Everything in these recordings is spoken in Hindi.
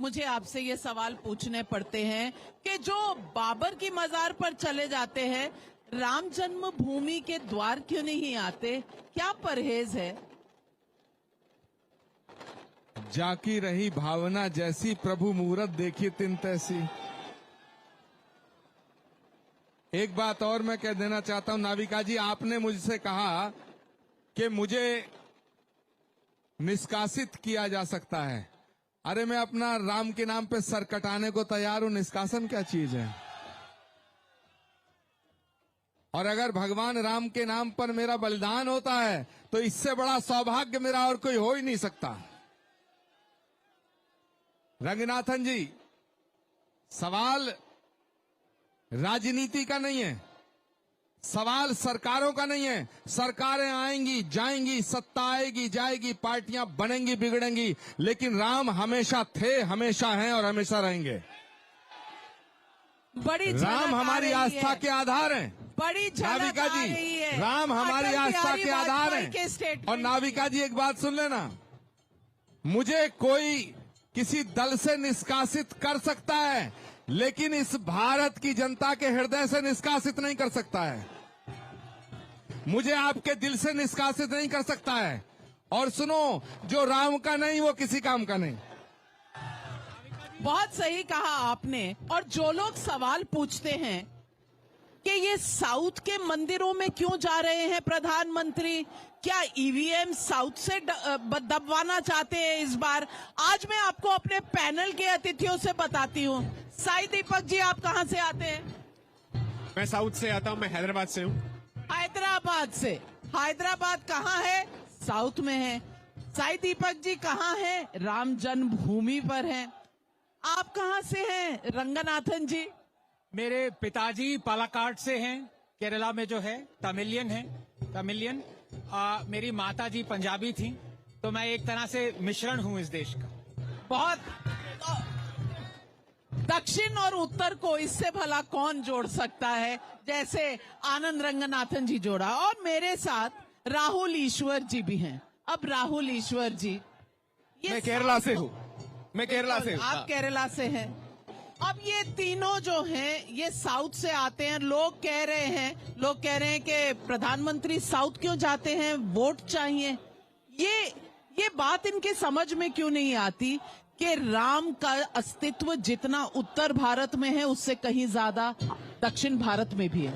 मुझे आपसे ये सवाल पूछने पड़ते हैं कि जो बाबर की मजार पर चले जाते हैं, राम जन्मभूमि के द्वार क्यों नहीं आते? क्या परहेज है? जाकी रही भावना जैसी, प्रभु मूरत देखी तिन तैसी। एक बात और मैं कह देना चाहता हूं, नाविका जी, आपने मुझसे कहा कि मुझे निष्कासित किया जा सकता है। अरे मैं अपना राम के नाम पे सर कटाने को तैयार हूं, निष्कासन क्या चीज है? और अगर भगवान राम के नाम पर मेरा बलिदान होता है तो इससे बड़ा सौभाग्य मेरा और कोई हो ही नहीं सकता। रंगनाथन जी, सवाल राजनीति का नहीं है, सवाल सरकारों का नहीं है। सरकारें आएंगी जाएंगी, सत्ता आएगी जाएगी, पार्टियां बनेंगी बिगड़ेंगी, लेकिन राम हमेशा थे, हमेशा हैं और हमेशा रहेंगे। बड़ी राम हमारी आस्था के आधार हैं। बड़ी नाविका जी, है। राम हमारी आस्था के आधार हैं। और नाविका जी, एक बात सुन लेना, मुझे कोई किसी दल से निष्कासित कर सकता है, लेकिन इस भारत की जनता के हृदय से निष्कासित नहीं कर सकता है। मुझे आपके दिल से निष्कासित नहीं कर सकता है। और सुनो, जो राम का नहीं वो किसी काम का नहीं। बहुत सही कहा आपने। और जो लोग सवाल पूछते हैं कि ये साउथ के मंदिरों में क्यों जा रहे हैं प्रधानमंत्री, क्या ईवीएम साउथ से दबवाना चाहते हैं इस बार? आज मैं आपको अपने पैनल के अतिथियों से बताती हूँ। साई दीपक जी, आप कहाँ से आते हैं? मैं साउथ से आता हूँ, मैं हैदराबाद से हूँ। हैदराबाद से? हैदराबाद कहाँ है? साउथ में है। साई दीपक जी कहाँ है? राम जन्मभूमि पर हैं। आप कहाँ से हैं रंगनाथन जी? मेरे पिताजी पालाकाड से हैं, केरला में जो है, तमिलियन है, तमिलियन। मेरी माता जी पंजाबी थी, तो मैं एक तरह से मिश्रण हूँ इस देश का। बहुत। दक्षिण और उत्तर को इससे भला कौन जोड़ सकता है, जैसे आनंद रंगनाथन जी जोड़ा। और मेरे साथ राहुल ईश्वर जी भी हैं। अब राहुल ईश्वर जी, मैं केरला से हूँ। मैं केरला से हूँ। आप केरला से हैं। अब ये तीनों जो हैं ये साउथ से आते हैं। लोग कह रहे हैं कि प्रधानमंत्री साउथ क्यों जाते हैं, वोट चाहिए। ये बात इनके समझ में क्यों नहीं आती कि राम का अस्तित्व जितना उत्तर भारत में है उससे कहीं ज्यादा दक्षिण भारत में भी है।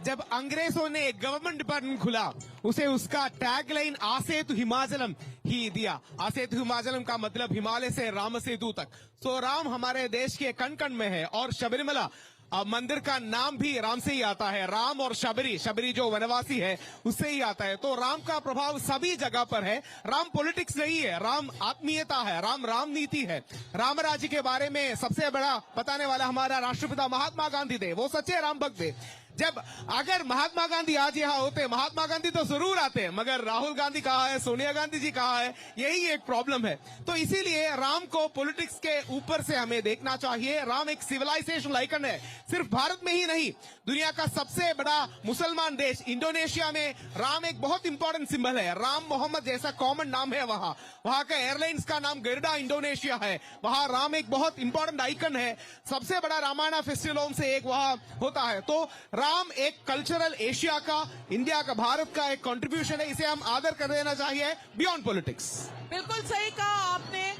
जब अंग्रेजों ने गवर्नमेंट डिपार्टमेंट खुला, उसे उसका टैगलाइन आसेतु हिमाचलम ही दिया। आसेतु हिमाचलम का मतलब हिमालय से राम सेतु तक। सो राम हमारे देश के कण कण में है। और शबरीमला मंदिर का नाम भी राम से ही आता है। राम और शबरी जो वनवासी है उससे ही आता है। तो राम का प्रभाव सभी जगह पर है। राम पॉलिटिक्स नहीं है, राम आत्मीयता है, राम नीति है। राम राज्य के बारे में सबसे बड़ा बताने वाला हमारा राष्ट्रपिता महात्मा गांधी थे। वो सच्चे राम भक्त थे। अगर महात्मा गांधी आज यहाँ होते, महात्मा गांधी तो जरूर आते, मगर राहुल गांधी कहाँ है, सोनिया गांधी जी कहाँ है, यही एक प्रॉब्लम है। तो इसीलिए राम को पॉलिटिक्स के ऊपर से हमें देखना चाहिए। राम एक सिविलाइजेशन आइकन है, सिर्फ भारत में ही नहीं, दुनिया का सबसे बड़ा मुसलमान देश इंडोनेशिया में राम एक बहुत इंपॉर्टेंट सिंबल है। राम मोहम्मद जैसा कॉमन नाम है वहां का एयरलाइंस का नाम गरुड़ा इंडोनेशिया है। वहां राम एक बहुत इंपॉर्टेंट आइकन है। सबसे बड़ा रामायण फेस्टिवलों से एक वहां होता है। तो राम एक कल्चरल एशिया का, इंडिया का, भारत का एक कंट्रीब्यूशन है। इसे हम आदर कर देना चाहिए बियॉन्ड पॉलिटिक्स। बिल्कुल सही कहा आपने।